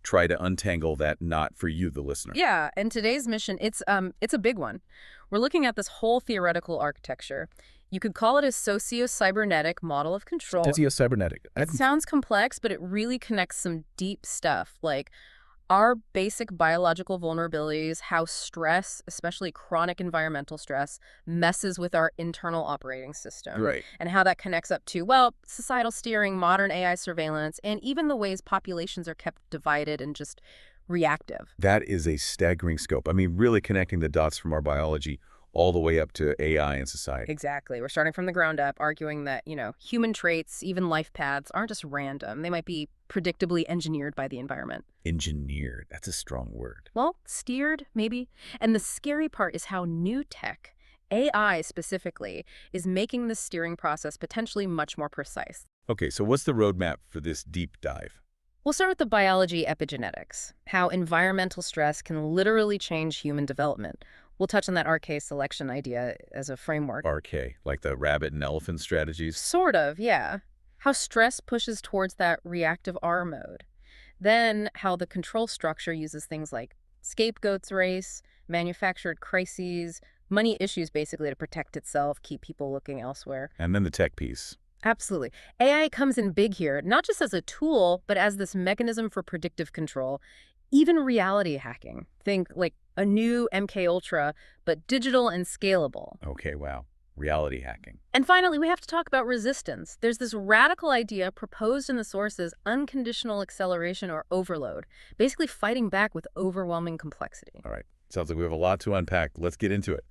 try to untangle that knot for you, the listener. Yeah, and today's mission, it's a big one. We're looking at this whole theoretical architecture. You could call it a socio-cybernetic model of control. Socio-cybernetic. It sounds complex, but it really connects some deep stuff, like our basic biological vulnerabilities, how stress, especially chronic environmental stress, messes with our internal operating system. Right. And how that connects up to, well, societal steering, modern AI surveillance, and even the ways populations are kept divided and just reactive. That is a staggering scope. I mean, really connecting the dots from our biology all the way up to AI and society. Exactly. We're starting from the ground up, arguing that, human traits, even life paths, aren't just random. They might be predictably engineered by the environment. Engineered. That's a strong word. Well, steered, maybe. And the scary part is how new tech, AI specifically, is making the steering process potentially much more precise. Okay, so what's the roadmap for this deep dive? We'll start with the biology epigenetics, how environmental stress can literally change human development. We'll touch on that RK selection idea as a framework. RK, like the rabbit and elephant strategies? Sort of, yeah. How stress pushes towards that reactive R mode. Then how the control structure uses things like scapegoats race, manufactured crises, money issues basically to protect itself, keep people looking elsewhere. And then the tech piece. Absolutely. AI comes in big here, not just as a tool, but as this mechanism for predictive control, even reality hacking. Think like a new MKUltra, but digital and scalable. Okay, wow. Reality hacking. And finally, we have to talk about resistance. There's this radical idea proposed in the sources, unconditional acceleration or overload, basically fighting back with overwhelming complexity. All right. Sounds like we have a lot to unpack. Let's get into it.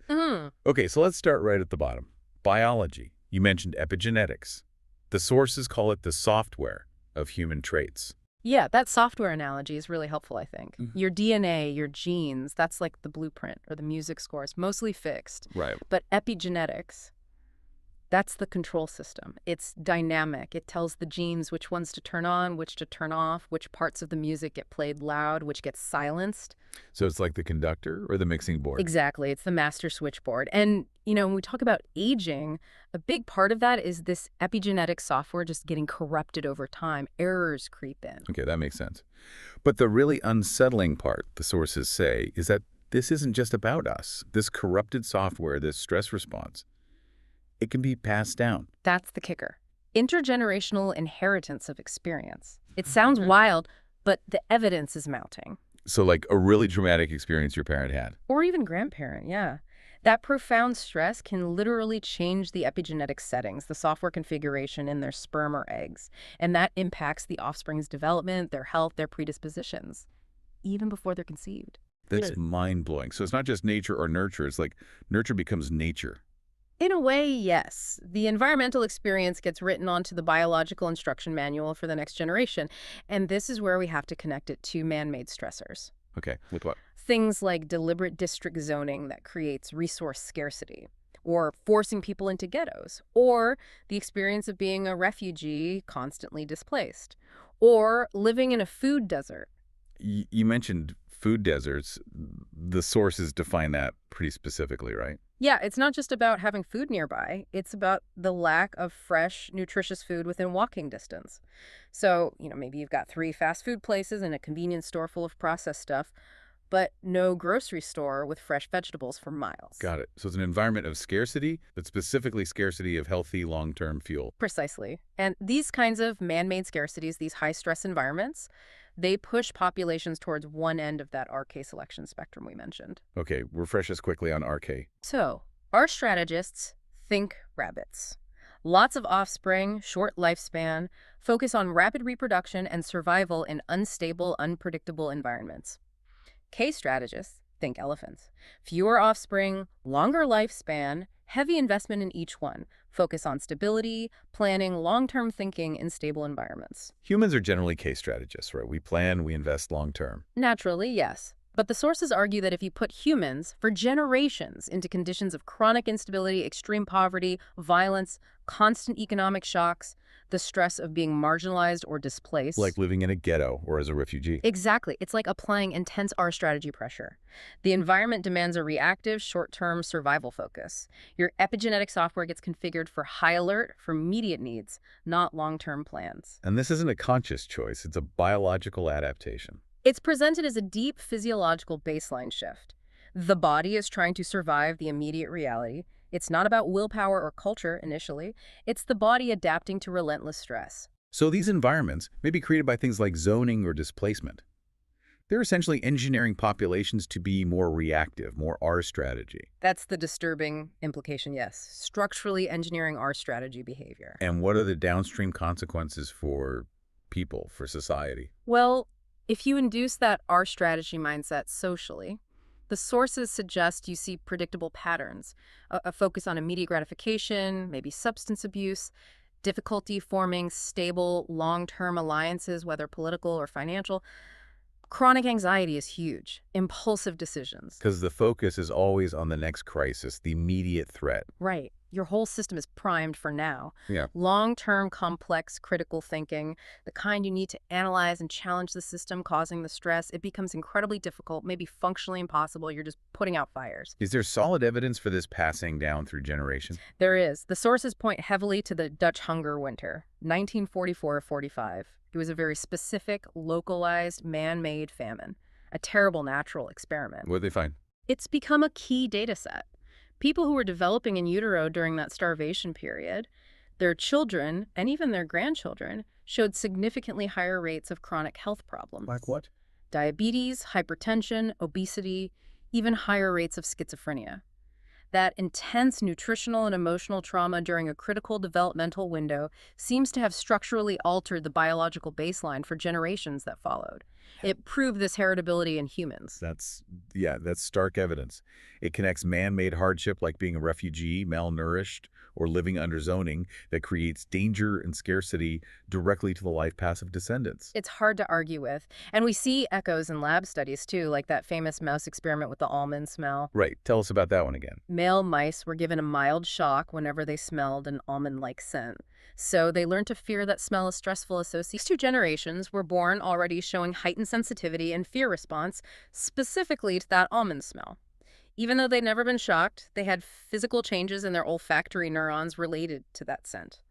Okay, so let's start right at the bottom. Biology. You mentioned epigenetics. The sources call it the software of human traits. Yeah, that software analogy is really helpful, I think. Your DNA, your genes, that's like the blueprint or the music score. It's mostly fixed. Right. But epigenetics, that's the control system. It's dynamic. It tells the genes which ones to turn on, which to turn off, which parts of the music get played loud, which gets silenced. So it's like the conductor or the mixing board? Exactly. It's the master switchboard. And, when we talk about aging, a big part of that is this epigenetic software just getting corrupted over time. Errors creep in. Okay, that makes sense. But the really unsettling part, the sources say, is that this isn't just about us. This corrupted software, this stress response, it can be passed down. That's the kicker. Intergenerational inheritance of experience. It sounds wild, but the evidence is mounting. So like a really traumatic experience your parent had. Or even grandparent, yeah. That profound stress can literally change the epigenetic settings, the software configuration in their sperm or eggs. And that impacts the offspring's development, their health, their predispositions, even before they're conceived. That's mind-blowing. So it's not just nature or nurture. It's like nurture becomes nature. In a way, yes. The environmental experience gets written onto the biological instruction manual for the next generation. And this is where we have to connect it to man-made stressors. Okay, with what? Things like deliberate district zoning that creates resource scarcity, or forcing people into ghettos, or the experience of being a refugee constantly displaced, or living in a food desert. You mentioned food deserts. The sources define that pretty specifically, right? Yeah, it's not just about having food nearby. It's about the lack of fresh, nutritious food within walking distance. So, maybe you've got 3 fast food places and a convenience store full of processed stuff, but no grocery store with fresh vegetables for miles. Got it. So it's an environment of scarcity, but specifically scarcity of healthy long-term fuel. Precisely. And these kinds of man-made scarcities, these high-stress environments, they push populations towards one end of that RK selection spectrum we mentioned. Okay, refresh us quickly on RK. So, our strategists think rabbits. Lots of offspring, short lifespan, focus on rapid reproduction and survival in unstable, unpredictable environments. K strategists think elephants. Fewer offspring, longer lifespan, heavy investment in each one. Focus on stability, planning, long-term thinking in stable environments. Humans are generally K strategists, right? We plan, we invest long-term. Naturally, yes. But the sources argue that if you put humans for generations into conditions of chronic instability, extreme poverty, violence, constant economic shocks, the stress of being marginalized or displaced. Like living in a ghetto or as a refugee. Exactly. It's like applying intense R strategy pressure. The environment demands a reactive, short-term survival focus. Your epigenetic software gets configured for high alert, for immediate needs, not long-term plans. And this isn't a conscious choice. It's a biological adaptation. It's presented as a deep physiological baseline shift. The body is trying to survive the immediate reality. It's not about willpower or culture initially. It's the body adapting to relentless stress. So these environments may be created by things like zoning or displacement. They're essentially engineering populations to be more reactive, more R strategy. That's the disturbing implication, yes. Structurally engineering our strategy behavior. And what are the downstream consequences for people, for society? Well, if you induce that our strategy mindset socially, the sources suggest you see predictable patterns, a focus on immediate gratification, maybe substance abuse, difficulty forming stable long-term alliances, whether political or financial. Chronic anxiety is huge. Impulsive decisions. Because the focus is always on the next crisis, the immediate threat. Right. Your whole system is primed for now. Yeah. Long-term, complex, critical thinking, the kind you need to analyze and challenge the system causing the stress, it becomes incredibly difficult, maybe functionally impossible. You're just putting out fires. Is there solid evidence for this passing down through generations? There is. The sources point heavily to the Dutch hunger winter, 1944-45. It was a very specific, localized, man-made famine, a terrible natural experiment. What did they find? It's become a key data set. People who were developing in utero during that starvation period, their children and even their grandchildren showed significantly higher rates of chronic health problems. Like what? Diabetes, hypertension, obesity, even higher rates of schizophrenia. That intense nutritional and emotional trauma during a critical developmental window seems to have structurally altered the biological baseline for generations that followed. It proved this heritability in humans. That's stark evidence. It connects man-made hardship like being a refugee, malnourished, or living under zoning that creates danger and scarcity directly to the life paths of descendants. It's hard to argue with. And we see echoes in lab studies too, like that famous mouse experiment with the almond smell. Right. Tell us about that one again. Male mice were given a mild shock whenever they smelled an almond-like scent. So they learned to fear that smell as stressful association. These two generations were born already showing heightened sensitivity and fear response specifically to that almond smell. Even though they'd never been shocked, they had physical changes in their olfactory neurons related to that scent.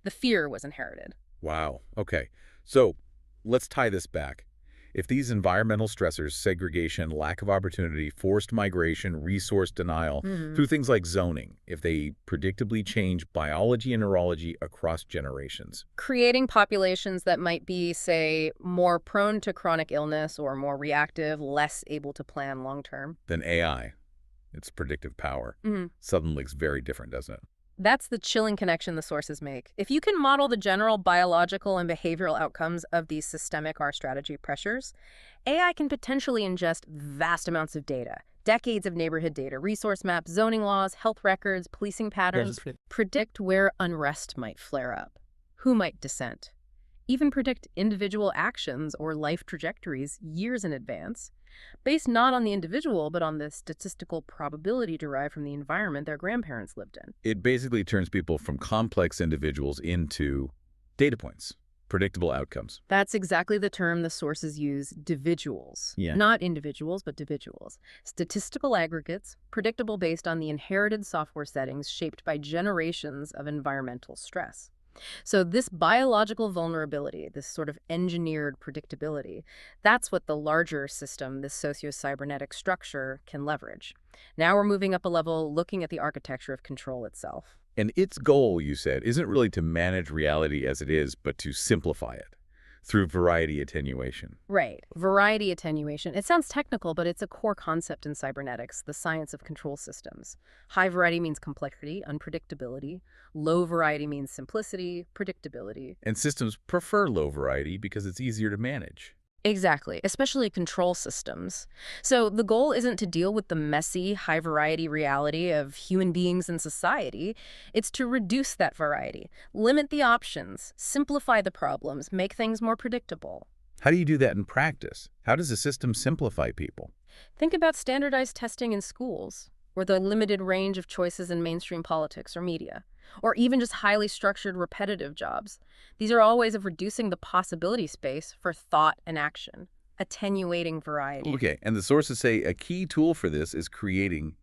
The fear was inherited. Wow. Okay. So let's tie this back. If these environmental stressors, segregation, lack of opportunity, forced migration, resource denial, through things like zoning, if they predictably change biology and neurology across generations. Creating populations that might be, say, more prone to chronic illness or more reactive, less able to plan long-term. Then AI, its predictive power, suddenly looks very different, doesn't it? That's the chilling connection the sources make. If you can model the general biological and behavioral outcomes of these systemic R strategy pressures, AI can potentially ingest vast amounts of data, decades of neighborhood data, resource maps, zoning laws, health records, policing patterns, predict where unrest might flare up, who might dissent, even predict individual actions or life trajectories years in advance, based not on the individual, but on the statistical probability derived from the environment their grandparents lived in. It basically turns people from complex individuals into data points, predictable outcomes. That's exactly the term the sources use, dividuals. Yeah. Not individuals, but dividuals. Statistical aggregates, predictable based on the inherited software settings shaped by generations of environmental stress. So this biological vulnerability, this sort of engineered predictability, that's what the larger system, this socio-cybernetic structure, can leverage. Now we're moving up a level, looking at the architecture of control itself. And its goal, you said, isn't really to manage reality as it is, but to simplify it through variety attenuation. Right. Variety attenuation. It sounds technical, but it's a core concept in cybernetics, the science of control systems. High variety means complexity, unpredictability. Low variety means simplicity, predictability. And systems prefer low variety because it's easier to manage. Exactly, especially control systems. So the goal isn't to deal with the messy, high-variety reality of human beings and society. It's to reduce that variety, limit the options, simplify the problems, make things more predictable. How do you do that in practice? How does a system simplify people? Think about standardized testing in schools, or the limited range of choices in mainstream politics or media, or even just highly structured repetitive jobs. These are all ways of reducing the possibility space for thought and action, attenuating variety. Okay, and the sources say a key tool for this is creating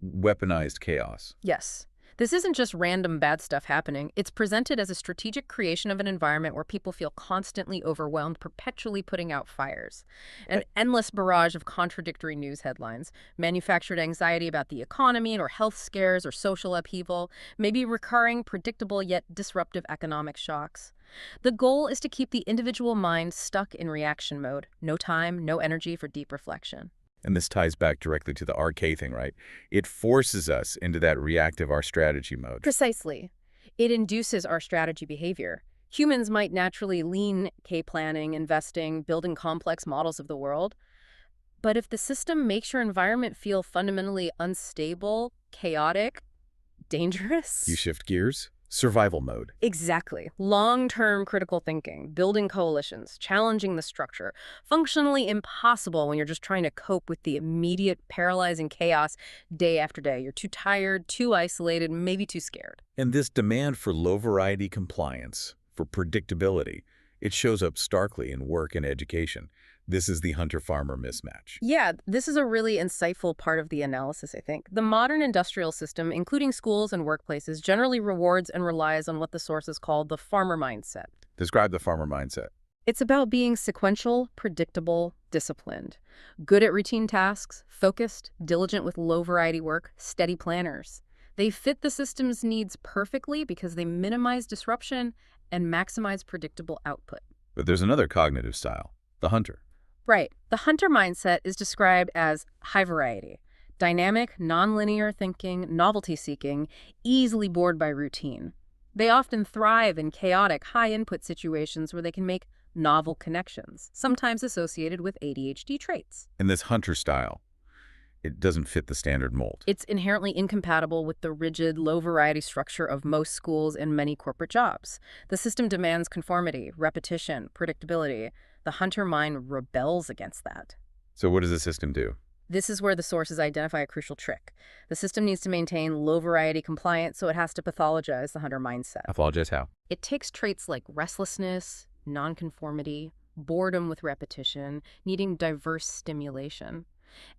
weaponized chaos. Yes. This isn't just random bad stuff happening. It's presented as a strategic creation of an environment where people feel constantly overwhelmed, perpetually putting out fires. An endless barrage of contradictory news headlines, manufactured anxiety about the economy or health scares or social upheaval, maybe recurring, predictable yet disruptive economic shocks. The goal is to keep the individual mind stuck in reaction mode. No time, no energy for deep reflection. And this ties back directly to the RK thing, right? It forces us into that reactive our strategy mode. Precisely. It induces our strategy behavior. Humans might naturally lean K-planning, investing, building complex models of the world. But if the system makes your environment feel fundamentally unstable, chaotic, dangerous... You shift gears? Survival mode. Exactly. Long-term critical thinking, building coalitions, challenging the structure. Functionally impossible when you're just trying to cope with the immediate paralyzing chaos day after day. You're too tired, too isolated, maybe too scared. And this demand for low-variety compliance, for predictability, it shows up starkly in work and education. This is the hunter-farmer mismatch. Yeah, this is a really insightful part of the analysis, I think. The modern industrial system, including schools and workplaces, generally rewards and relies on what the sources call the farmer mindset. Describe the farmer mindset. It's about being sequential, predictable, disciplined, good at routine tasks, focused, diligent with low-variety work, steady planners. They fit the system's needs perfectly because they minimize disruption and maximize predictable output. But there's another cognitive style, the hunter. Right. The hunter mindset is described as high variety, dynamic, nonlinear thinking, novelty-seeking, easily bored by routine. They often thrive in chaotic, high-input situations where they can make novel connections, sometimes associated with ADHD traits. In this hunter style, it doesn't fit the standard mold. It's inherently incompatible with the rigid, low-variety structure of most schools and many corporate jobs. The system demands conformity, repetition, predictability. The hunter mind rebels against that. So what does the system do? This is where the sources identify a crucial trick. The system needs to maintain low-variety compliance, so it has to pathologize the hunter mindset. Pathologize how? It takes traits like restlessness, nonconformity, boredom with repetition, needing diverse stimulation,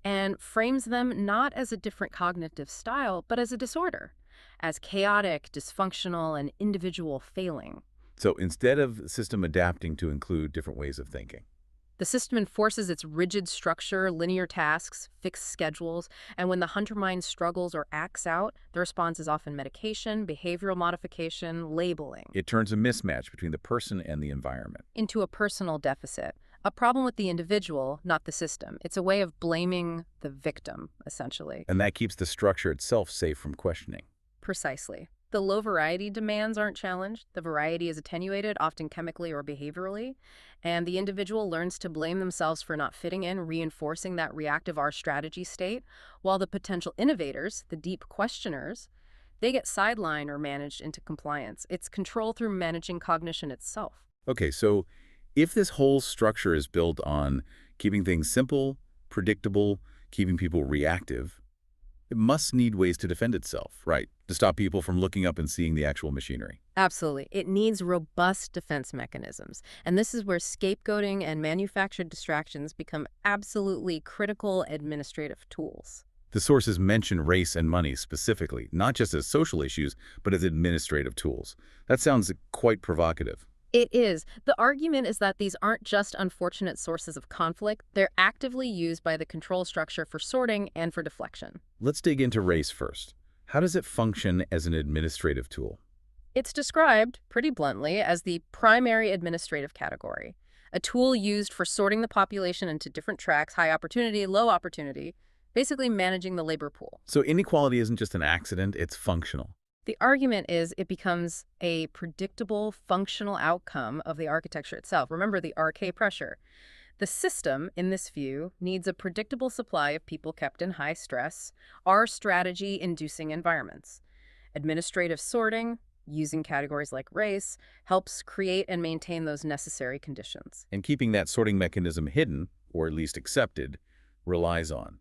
and frames them not as a different cognitive style, but as a disorder, as chaotic, dysfunctional, and individual failing. So instead of the system adapting to include different ways of thinking, the system enforces its rigid structure, linear tasks, fixed schedules, and when the hunter mind struggles or acts out, the response is often medication, behavioral modification, labeling. it turns a mismatch between the person and the environment. Into a personal deficit. A problem with the individual, not the system. It's a way of blaming the victim, essentially. And that keeps the structure itself safe from questioning. Precisely. The low variety demands aren't challenged. The variety is attenuated, often chemically or behaviorally, and the individual learns to blame themselves for not fitting in, reinforcing that reactive R strategy state, while the potential innovators, the deep questioners, they get sidelined or managed into compliance. It's control through managing cognition itself. Okay, so if this whole structure is built on keeping things simple, predictable, keeping people reactive, it must need ways to defend itself, right? To stop people from looking up and seeing the actual machinery. Absolutely. It needs robust defense mechanisms. And this is where scapegoating and manufactured distractions become absolutely critical administrative tools. The sources mention race and money specifically, not just as social issues, but as administrative tools. That sounds quite provocative. It is. The argument is that these aren't just unfortunate sources of conflict. They're actively used by the control structure for sorting and for deflection. Let's dig into race first. How does it function as an administrative tool? It's described, pretty bluntly, as the primary administrative category, a tool used for sorting the population into different tracks, high opportunity, low opportunity, basically managing the labor pool. So inequality isn't just an accident, it's functional. The argument is it becomes a predictable, functional outcome of the architecture itself. Remember the RK pressure. The system, in this view, needs a predictable supply of people kept in high stress, R strategy-inducing environments. Administrative sorting, using categories like race, helps create and maintain those necessary conditions. And keeping that sorting mechanism hidden, or at least accepted, relies on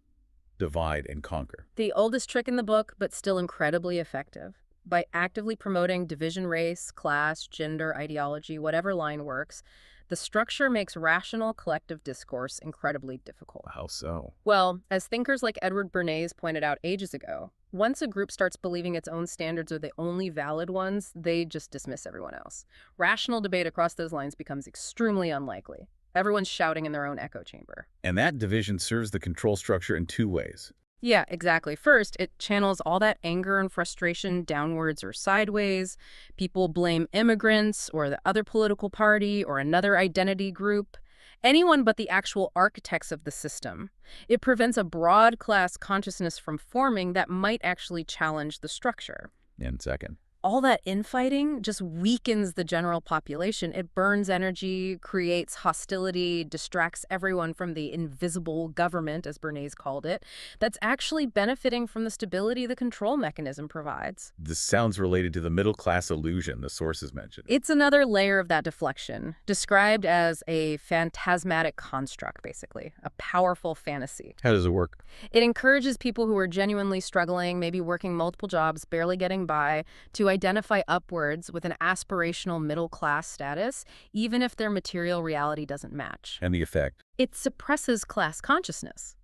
divide and conquer. The oldest trick in the book, but still incredibly effective. By actively promoting division, race, class, gender, ideology, whatever line works, the structure makes rational collective discourse incredibly difficult. How so? Well, as thinkers like Edward Bernays pointed out ages ago, Once a group starts believing its own standards are the only valid ones, they just dismiss everyone else. Rational debate across those lines becomes extremely unlikely. Everyone's shouting in their own echo chamber. And that division serves the control structure in two ways. Yeah, exactly. First, it channels all that anger and frustration downwards or sideways. People blame immigrants or the other political party or another identity group. Anyone but the actual architects of the system. It prevents a broad class consciousness from forming that might actually challenge the structure. And second, All that infighting just weakens the general population. It burns energy, creates hostility, distracts everyone from the invisible government, as Bernays called it, that's actually benefiting from the stability the control mechanism provides. this sounds related to the middle-class illusion the sources mentioned. It's another layer of that deflection, described as a phantasmatic construct, basically, a powerful fantasy. How does it work? It encourages people who are genuinely struggling, maybe working multiple jobs, barely getting by, to identify upwards with an aspirational middle-class status, even if their material reality doesn't match. And the effect? It suppresses class consciousness.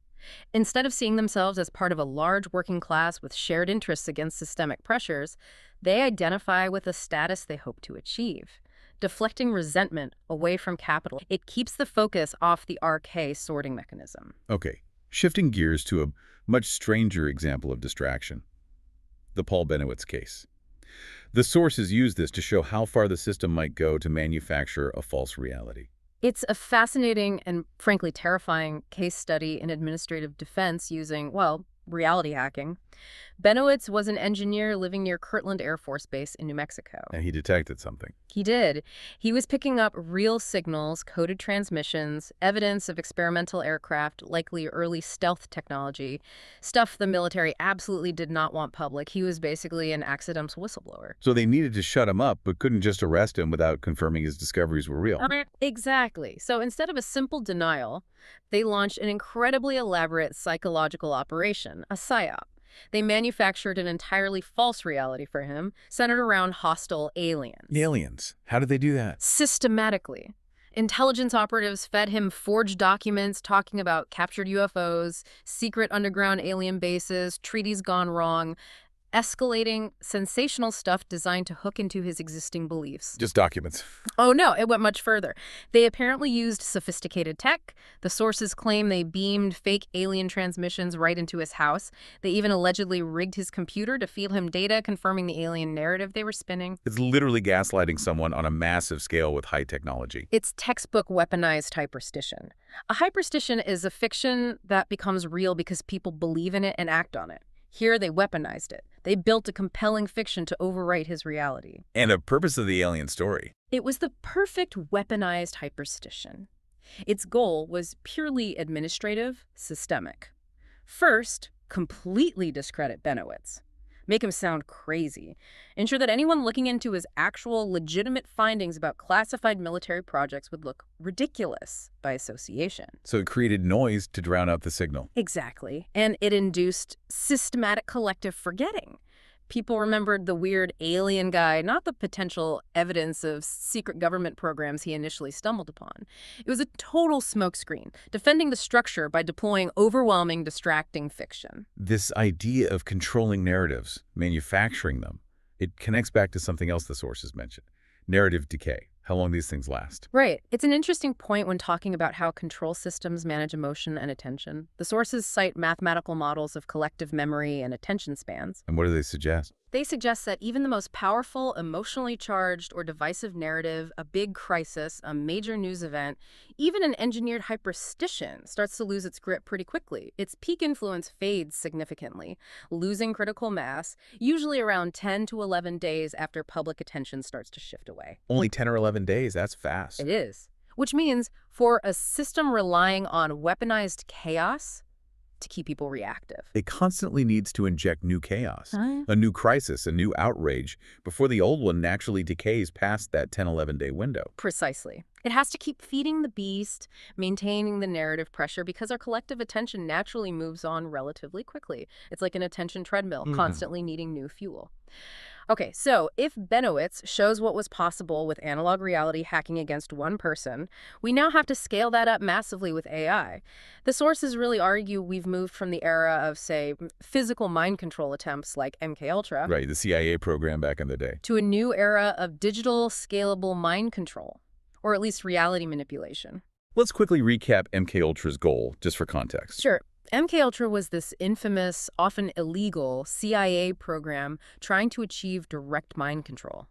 Instead of seeing themselves as part of a large working class with shared interests against systemic pressures, they identify with a status they hope to achieve, deflecting resentment away from capital. It keeps the focus off the RK sorting mechanism. Okay, shifting gears to a much stranger example of distraction. The Paul Bennewitz case. The sources use this to show how far the system might go to manufacture a false reality. It's a fascinating and frankly terrifying case study in administrative defense using, well, reality hacking. Bennewitz was an engineer living near Kirtland Air Force Base in New Mexico. And he detected something. He did. He was picking up real signals, coded transmissions, evidence of experimental aircraft, likely early stealth technology, stuff the military absolutely did not want public. He was basically an accidental whistleblower. So they needed to shut him up, but couldn't just arrest him without confirming his discoveries were real. Exactly. So instead of a simple denial, they launched an incredibly elaborate psychological operation, a psyop. They manufactured an entirely false reality for him, centered around hostile aliens. Aliens. How did they do that? Systematically. Intelligence operatives fed him forged documents talking about captured UFOs, secret underground alien bases, treaties gone wrong, escalating sensational stuff designed to hook into his existing beliefs. Just documents. Oh no, it went much further. They apparently used sophisticated tech. The sources claim they beamed fake alien transmissions right into his house. They even allegedly rigged his computer to feed him data confirming the alien narrative they were spinning. It's literally gaslighting someone on a massive scale with high technology. It's textbook weaponized hyperstition. A hyperstition is a fiction that becomes real because people believe in it and act on it. Here, they weaponized it. They built a compelling fiction to overwrite his reality. And a purpose of the alien story. It was the perfect weaponized hyperstition. Its goal was purely administrative, systemic. First, completely discredit Bennewitz. Make him sound crazy. Ensure that anyone looking into his actual legitimate findings about classified military projects would look ridiculous by association. So it created noise to drown out the signal. Exactly. And it induced systematic collective forgetting. People remembered the weird alien guy, not the potential evidence of secret government programs he initially stumbled upon. It was a total smokescreen, defending the structure by deploying overwhelming, distracting fiction. This idea of controlling narratives, manufacturing them, it connects back to something else the sources mentioned. Narrative decay. How long these things last. Right. It's an interesting point when talking about how control systems manage emotion and attention. The sources cite mathematical models of collective memory and attention spans. And what do they suggest? They suggest that even the most powerful, emotionally charged, or divisive narrative, a big crisis, a major news event, even an engineered hyperstition starts to lose its grip pretty quickly. Its peak influence fades significantly, losing critical mass, usually around 10 to 11 days after public attention starts to shift away. Only 10 or 11 days, that's fast. It is. Which means for a system relying on weaponized chaos to keep people reactive. It constantly needs to inject new chaos, a new crisis, a new outrage, before the old one naturally decays past that 10-11 day window. Precisely. It has to keep feeding the beast, maintaining the narrative pressure, because our collective attention naturally moves on relatively quickly. It's like an attention treadmill, constantly needing new fuel. Okay, so if Bennewitz shows what was possible with analog reality hacking against one person, we now have to scale that up massively with AI. The sources really argue we've moved from the era of, say, physical mind control attempts like MKUltra Right, the CIA program back in the day. to a new era of digital, scalable mind control, or at least reality manipulation. Let's quickly recap MKUltra's goal, just for context. Sure. MKUltra was this infamous, often illegal CIA program trying to achieve direct mind control.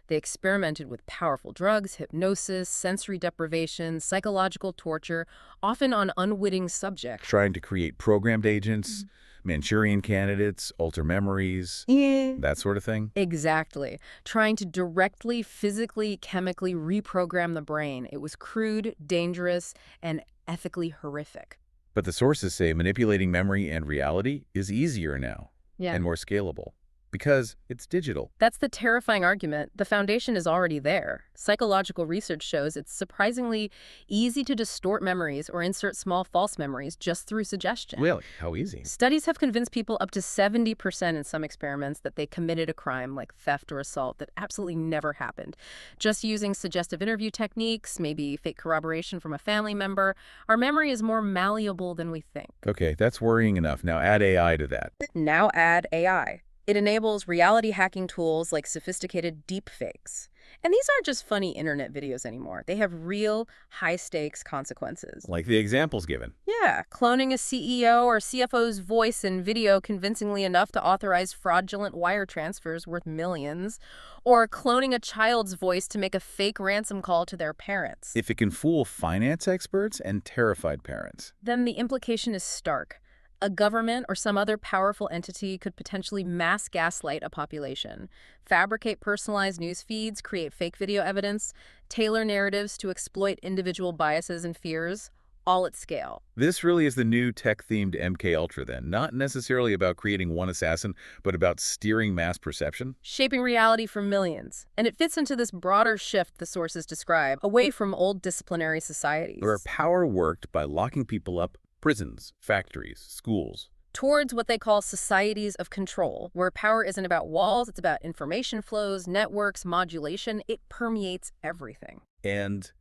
They experimented with powerful drugs, hypnosis, sensory deprivation, psychological torture, often on unwitting subjects. Trying to create programmed agents, Manchurian candidates, alter memories, that sort of thing. Exactly. Trying to directly, physically, chemically reprogram the brain. It was crude, dangerous, and ethically horrific. But the sources say manipulating memory and reality is easier now and more scalable because it's digital. That's the terrifying argument. The foundation is already there. Psychological research shows it's surprisingly easy to distort memories or insert small false memories just through suggestion. Really? How easy? Studies have convinced people up to 70% in some experiments that they committed a crime like theft or assault that absolutely never happened. Just using suggestive interview techniques, maybe fake corroboration from a family member, our memory is more malleable than we think. Okay, that's worrying enough. Now add AI to that. Now add AI. It enables reality hacking tools like sophisticated deepfakes. And these aren't just funny internet videos anymore. They have real, high-stakes consequences. Like the examples given. Yeah, cloning a CEO or CFO's voice and video convincingly enough to authorize fraudulent wire transfers worth millions, or cloning a child's voice to make a fake ransom call to their parents. If it can fool finance experts and terrified parents. Then the implication is stark. A government or some other powerful entity could potentially mass gaslight a population, fabricate personalized news feeds, create fake video evidence, tailor narratives to exploit individual biases and fears, all at scale. This really is the new tech-themed MKUltra then, not necessarily about creating one assassin, but about steering mass perception. Shaping reality for millions. And it fits into this broader shift the sources describe, away from old disciplinary societies. Where power worked by locking people up, prisons, factories, schools. Towards what they call societies of control, where power isn't about walls, it's about information flows, networks, modulation. It permeates everything. And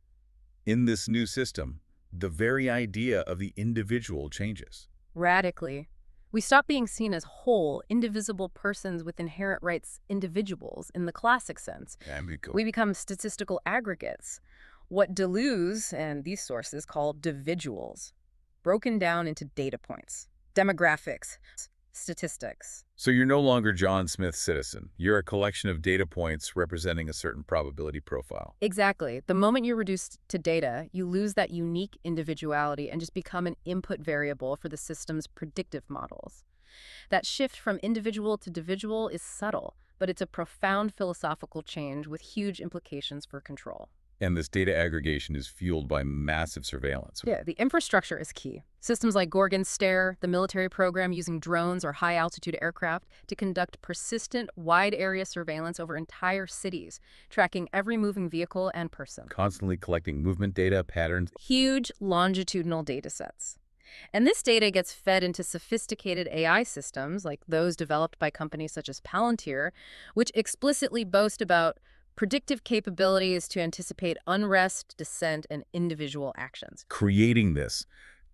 in this new system, the very idea of the individual changes. Radically. We stop being seen as whole, indivisible persons with inherent rights, individuals, in the classic sense. We become statistical aggregates, what Deleuze and these sources call dividuals, broken down into data points, demographics, statistics. So you're no longer John Smith's citizen. You're a collection of data points representing a certain probability profile. Exactly. The moment you're reduced to data, you lose that unique individuality and just become an input variable for the system's predictive models. That shift from individual to dividual is subtle, but it's a profound philosophical change with huge implications for control. And this data aggregation is fueled by massive surveillance. Yeah, the infrastructure is key. Systems like Gorgon's Stare, the military program using drones or high-altitude aircraft to conduct persistent, wide-area surveillance over entire cities, tracking every moving vehicle and person. Constantly collecting movement data, patterns. Huge longitudinal data sets. And this data gets fed into sophisticated AI systems like those developed by companies such as Palantir, which explicitly boast about predictive capabilities to anticipate unrest, dissent, and individual actions. Creating this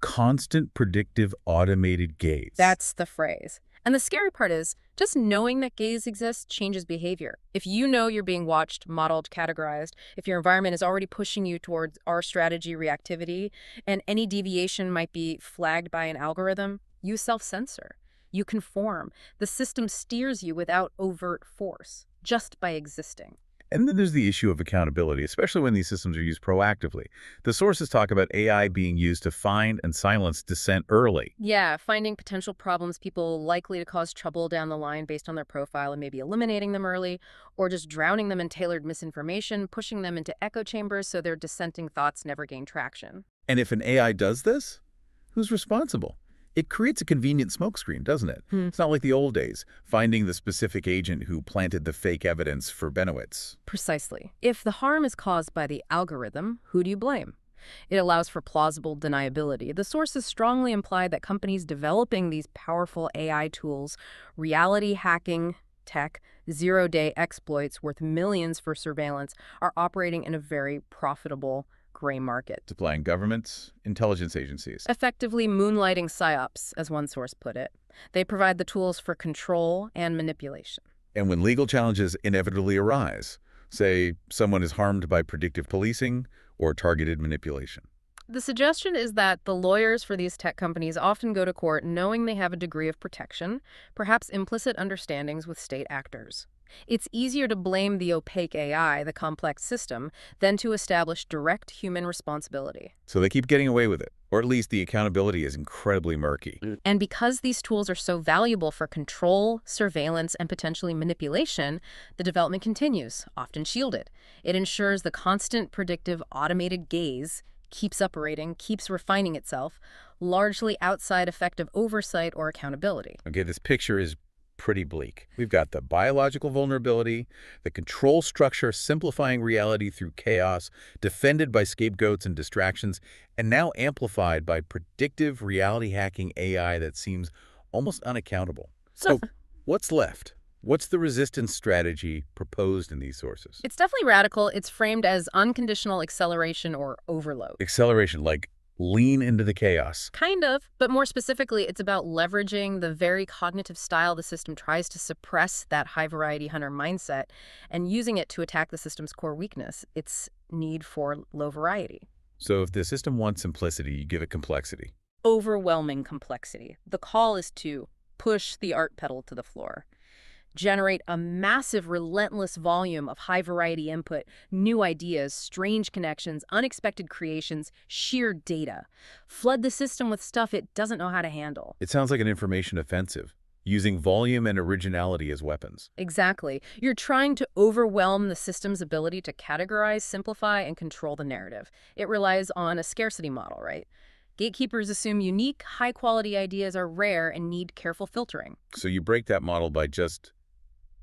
constant predictive automated gaze. That's the phrase. And the scary part is, just knowing that gaze exists changes behavior. If you know you're being watched, modeled, categorized, if your environment is already pushing you towards R-strategy reactivity, and any deviation might be flagged by an algorithm, you self-censor. You conform. The system steers you without overt force, just by existing. And then there's the issue of accountability, especially when these systems are used proactively. The sources talk about AI being used to find and silence dissent early. Yeah, finding potential problems, people likely to cause trouble down the line based on their profile and maybe eliminating them early, or just drowning them in tailored misinformation, pushing them into echo chambers so their dissenting thoughts never gain traction. And if an AI does this, who's responsible? It creates a convenient smokescreen, doesn't it? It's not like the old days, finding the specific agent who planted the fake evidence for Bennewitz. Precisely. If the harm is caused by the algorithm, who do you blame? It allows for plausible deniability. The sources strongly imply that companies developing these powerful AI tools, reality hacking tech, zero-day exploits worth millions for surveillance are operating in a very profitable gray market. Supplying governments, intelligence agencies. Effectively moonlighting psyops, as one source put it. They provide the tools for control and manipulation. And when legal challenges inevitably arise, say someone is harmed by predictive policing or targeted manipulation. The suggestion is that the lawyers for these tech companies often go to court knowing they have a degree of protection, perhaps implicit understandings with state actors. It's easier to blame the opaque AI, the complex system, than to establish direct human responsibility. So they keep getting away with it, or at least the accountability is incredibly murky. And because these tools are so valuable for control, surveillance, and potentially manipulation, the development continues, often shielded. It ensures the constant predictive automated gaze keeps operating, keeps refining itself, largely outside effective oversight or accountability. Okay, this picture is pretty bleak. We've got the biological vulnerability, the control structure simplifying reality through chaos, defended by scapegoats and distractions, and now amplified by predictive reality hacking AI that seems almost unaccountable. So what's left? What's the resistance strategy proposed in these sources? It's definitely radical. It's framed as unconditional acceleration or overload. Acceleration, like lean into the chaos. Kind of, but more specifically, it's about leveraging the very cognitive style the system tries to suppress, that high-variety hunter mindset, and using it to attack the system's core weakness, its need for low variety. So if the system wants simplicity, you give it complexity. Overwhelming complexity. The call is to push the art pedal to the floor. Generate a massive, relentless volume of high-variety input, new ideas, strange connections, unexpected creations, sheer data. Flood the system with stuff it doesn't know how to handle. It sounds like an information offensive, using volume and originality as weapons. Exactly. You're trying to overwhelm the system's ability to categorize, simplify, and control the narrative. It relies on a scarcity model, right? Gatekeepers assume unique, high-quality ideas are rare and need careful filtering. So you break that model by just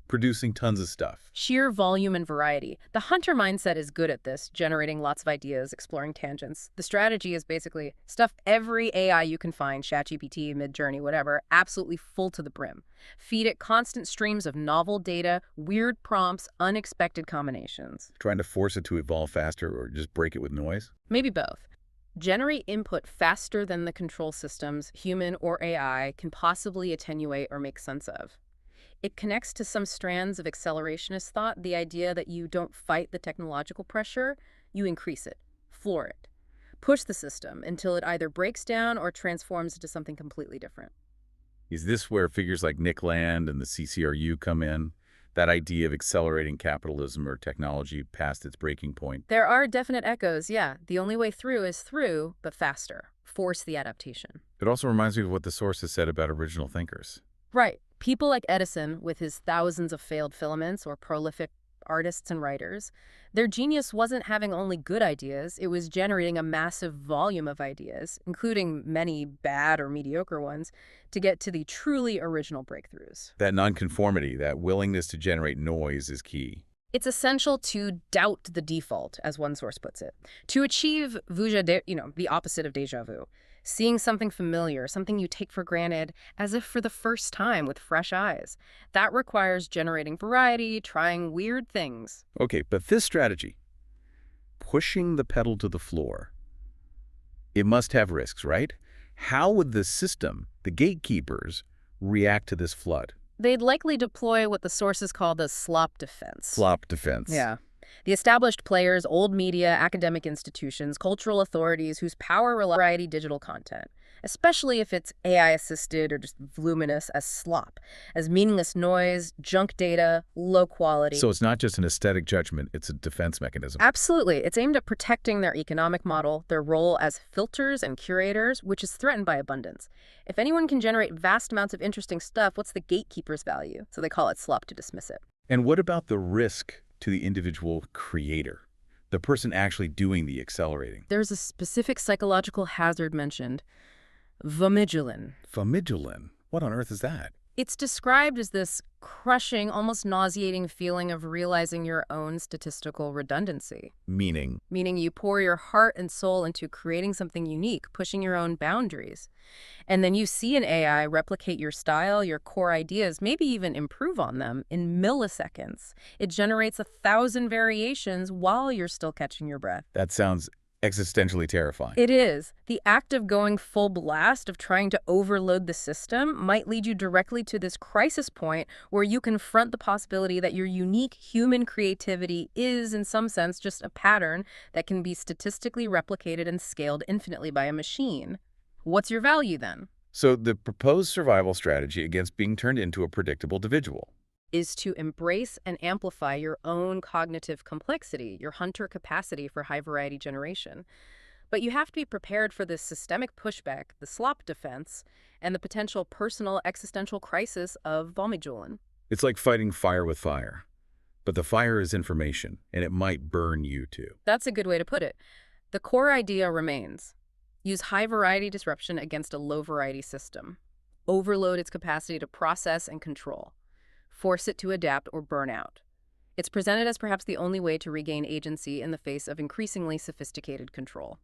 producing tons of stuff. Sheer volume and variety. The hunter mindset is good at this, generating lots of ideas, exploring tangents. The strategy is basically stuff every AI you can find, ChatGPT, Midjourney, whatever, absolutely full to the brim. Feed it constant streams of novel data, weird prompts, unexpected combinations. Trying to force it to evolve faster or just break it with noise? Maybe both. Generate input faster than the control systems, human or AI, can possibly attenuate or make sense of. It connects to some strands of accelerationist thought, the idea that you don't fight the technological pressure, you increase it, floor it. Push the system until it either breaks down or transforms into something completely different. Is this where figures like Nick Land and the CCRU come in? That idea of accelerating capitalism or technology past its breaking point? There are definite echoes, yeah. The only way through is through, but faster. Force the adaptation. It also reminds me of what the source has said about original thinkers. Right. People like Edison, with his thousands of failed filaments, or prolific artists and writers, their genius wasn't having only good ideas, it was generating a massive volume of ideas, including many bad or mediocre ones, to get to the truly original breakthroughs. That nonconformity, that willingness to generate noise is key. It's essential to doubt the default, as one source puts it, to achieve the opposite of déjà vu. Seeing something familiar, something you take for granted, as if for the first time with fresh eyes. That requires generating variety, trying weird things. Okay, but this strategy, pushing the pedal to the floor, it must have risks, right? How would the system, the gatekeepers, react to this flood? They'd likely deploy what the sources call the slop defense. Slop defense. Yeah. The established players, old media, academic institutions, cultural authorities whose power relies on variety digital content, especially if it's AI-assisted or just voluminous as slop, as meaningless noise, junk data, low quality. So it's not just an aesthetic judgment, it's a defense mechanism. Absolutely. It's aimed at protecting their economic model, their role as filters and curators, which is threatened by abundance. If anyone can generate vast amounts of interesting stuff, what's the gatekeeper's value? So they call it slop to dismiss it. And what about the risk to the individual creator, the person actually doing the accelerating? There's a specific psychological hazard mentioned, famigilin. Famigilin? What on earth is that? It's described as this crushing, almost nauseating feeling of realizing your own statistical redundancy. Meaning, Meaning you pour your heart and soul into creating something unique, pushing your own boundaries. And then you see an AI replicate your style, your core ideas, maybe even improve on them in milliseconds. It generates 1,000 variations while you're still catching your breath. that sounds existentially terrifying. It is. The act of going full blast, of trying to overload the system, might lead you directly to this crisis point where you confront the possibility that your unique human creativity is, in some sense, just a pattern that can be statistically replicated and scaled infinitely by a machine. What's your value then? So the proposed survival strategy against being turned into a predictable individual. Is to embrace and amplify your own cognitive complexity, your hunter capacity for high variety generation. But you have to be prepared for the systemic pushback, the slop defense, and the potential personal existential crisis of Valmidjulan. It's like fighting fire with fire. But the fire is information, and it might burn you too. That's a good way to put it. The core idea remains. Use high variety disruption against a low variety system. Overload its capacity to process and control. Force it to adapt or burn out. It's presented as perhaps the only way to regain agency in the face of increasingly sophisticated control.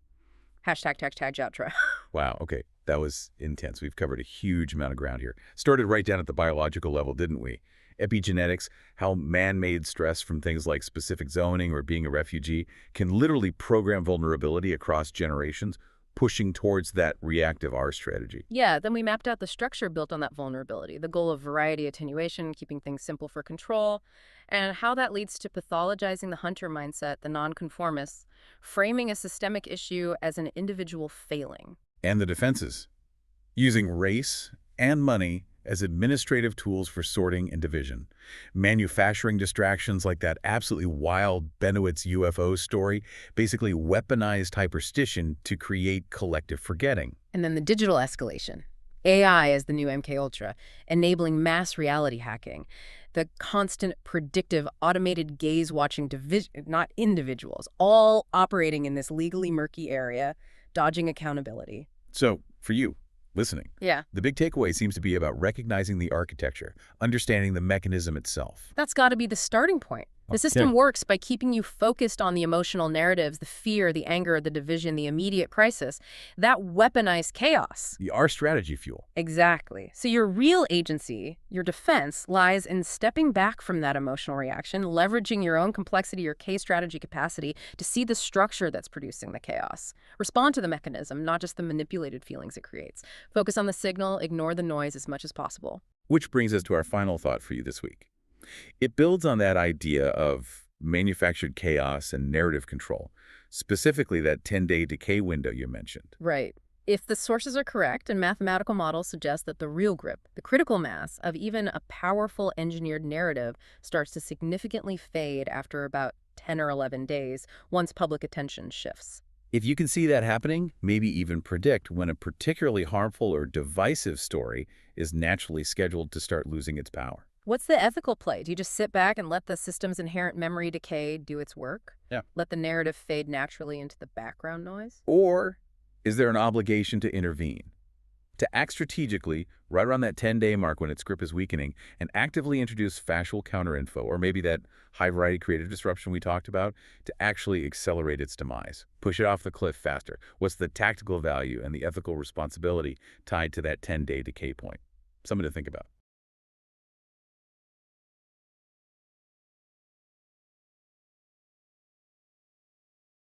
#Joutra. Wow, okay, that was intense. We've covered a huge amount of ground here. Started right down at the biological level, didn't we? Epigenetics, how man-made stress from things like specific zoning or being a refugee can literally program vulnerability across generations, pushing towards that reactive R strategy. Yeah, then we mapped out the structure built on that vulnerability, the goal of variety attenuation, keeping things simple for control, and how that leads to pathologizing the hunter mindset, the nonconformists, framing a systemic issue as an individual failing. And the defenses, using race and money as administrative tools for sorting and division, manufacturing distractions like that absolutely wild Bennewitz UFO story, basically weaponized hyperstition to create collective forgetting. And then the digital escalation. AI as the new MKUltra, enabling mass reality hacking. The constant, predictive, automated gaze-watching not individuals, all operating in this legally murky area, dodging accountability. So, for you, listening, Yeah. the big takeaway seems to be about recognizing the architecture, understanding the mechanism itself. That's got to be the starting point. The system works by keeping you focused on the emotional narratives, the fear, the anger, the division, the immediate crisis, that weaponized chaos. The R strategy fuel. Exactly. So your real agency, your defense, lies in stepping back from that emotional reaction, leveraging your own complexity, your K-strategy capacity to see the structure that's producing the chaos. Respond to the mechanism, not just the manipulated feelings it creates. Focus on the signal, ignore the noise as much as possible. Which brings us to our final thought for you this week. It builds on that idea of manufactured chaos and narrative control, specifically that 10-day decay window you mentioned. Right. If the sources are correct and mathematical models suggest that the real grip, the critical mass of even a powerful engineered narrative starts to significantly fade after about 10 or 11 days once public attention shifts. If you can see that happening, maybe even predict when a particularly harmful or divisive story is naturally scheduled to start losing its power. What's the ethical play? Do you just sit back and let the system's inherent memory decay do its work? Yeah. Let the narrative fade naturally into the background noise? Or is there an obligation to intervene? To act strategically, right around that 10-day mark when its grip is weakening, and actively introduce factual counterinfo, or maybe that high-variety creative disruption we talked about, to actually accelerate its demise. Push it off the cliff faster. What's the tactical value and the ethical responsibility tied to that 10-day decay point? Something to think about.